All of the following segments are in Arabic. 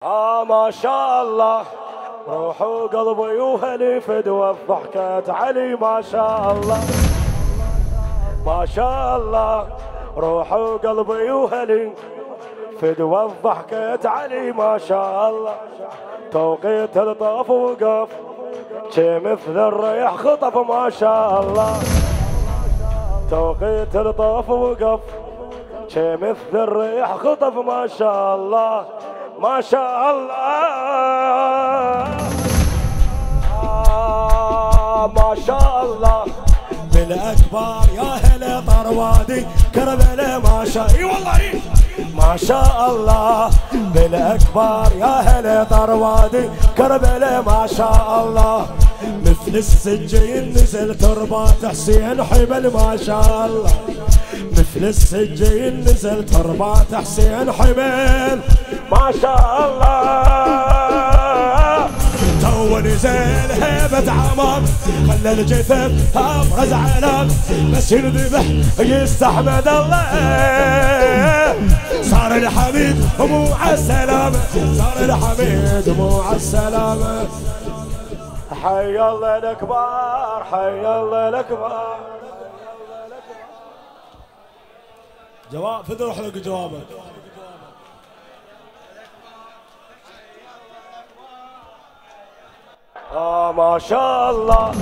ما شاء الله روح وقلبي وهلي فدوى ضحكة علي ما شاء الله ما شاء الله روح وقلبي وهلي فدوى ضحكة علي ما شاء الله توقيت الطاف وقف شي مثل الريح خطف ما شاء الله توقيت الطاف وقف شي مثل الريح خطف ما شاء الله ما شاء الله ما شاء الله بالاكبر يا هلا طروادي كربلاء ما شاء اي والله ما شاء الله بالاكبر يا هلا طروادي كربلاء ما شاء الله مثل السجين نزل تربات حسين حبل ما شاء الله مثل السجين نزل تربات حسين حبل ما شاء الله تو نزل هيبة عمام خلى الجثث ابرز علام بس ينذبح يستحمد الله صار الحميد مو عالسلامة صار الحميد مو عالسلامة حي الله الاكبر حي الله الاكبر جواب فدر روح لك جوابك ما شاء الله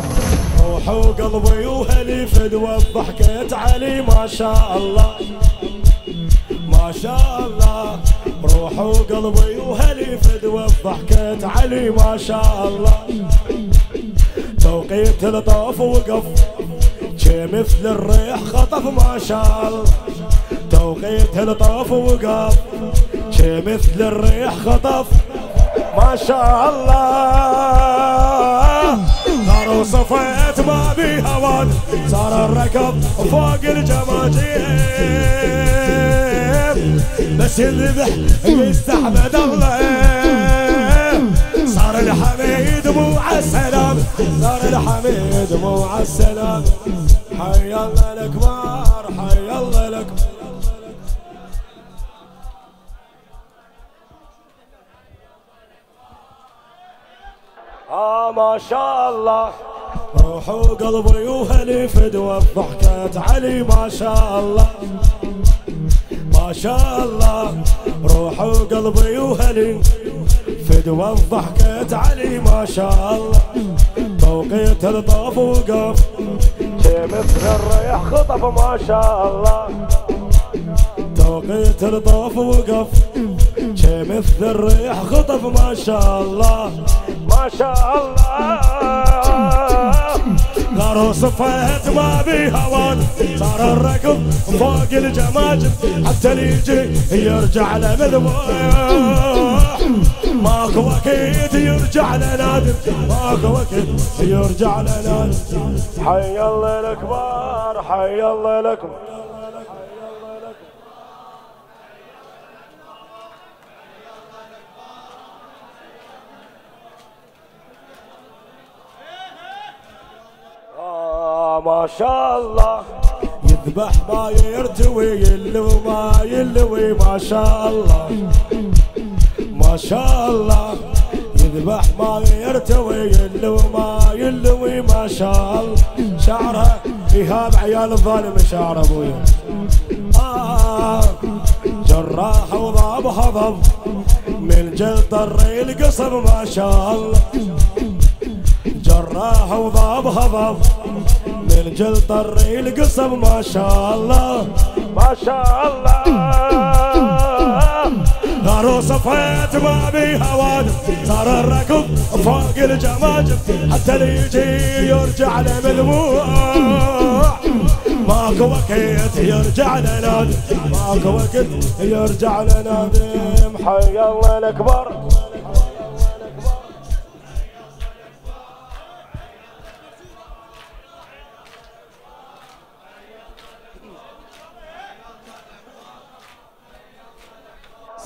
روح وقلبي وهلي فدوى ضحكت علي ما شاء الله ما شاء الله روح وقلبي وهلي فدوى ضحكت علي ما شاء الله توقيت الطاف وقف شي مثل الريح خطف ما شاء الله توقيت الطاف وقف شي مثل الريح خطف ما شاء الله صاروا صفيت ما بي هوان صار الركب فوق الجماجيم بس يذبح يستحمد الله صار الحميد مو عالسلام صار الحميد مو عالسلام حي الله الاكبر حي الله الاكبر ما شاء الله روح وقلبي وهلي فدوى ضحكت علي ما شاء الله ما شاء الله روح وقلبي وهلي فدوى ضحكت علي ما شاء الله توقيت الطاف وقف شي مثل الريح خطف ما شاء الله توقيت الطاف وقف شي مثل الريح خطف ما شاء الله ما شاء الله صاروا صفيت ما بي هوان صار الركض فوق الجماجم حتى اللي يجي يرجع له مذبوح ماكو وقت يرجع له نادم ماكو وقت يرجع له نادم حي الله الاكبر حي الله الاكبر ما شاء الله يذبح ما يرتوي يلوي ما يلوي ما شاء الله ما شاء الله يذبح ما يرتوي يلوي ما يلوي ما شاء الله شعره إيهاب عيال الظالم شعر ابويا جراح وضاب هضب من جلد الريل قصب ما شاء الله جراح وضاب هضب من جلد الريل قصب ما شاء الله ما شاء الله صاروا صفيت ما بي هوان صار الركض فوق الجماجم حتى اللي يجي يرجع له مذبوح ماكو وقت يرجع له نادم ماكو وقت يرجع له نادم حي الله الاكبر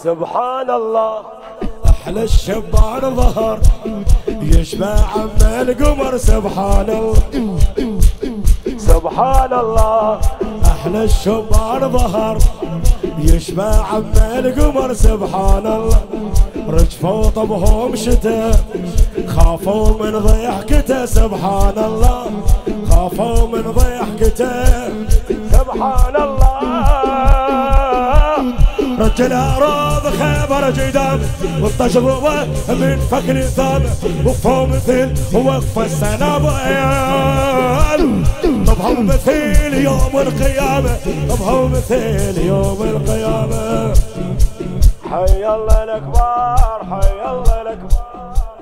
سبحان الله احلى الشبان ظهر يشبع عم القمر سبحان الله سبحان الله احلى الشبان ظهر يشبع عم القمر سبحان الله رجفوا طبهم شتا خافوا من ضحكته سبحان الله خافوا من ضحكته سبحان الله رجل أراض خيبر جدام والتجربة من فكر ثام وقفوا مثل وقف السنابل طبهم مثل يوم القيامة طبهم مثل يوم القيامة حي الله الأكبر حي الله الأكبر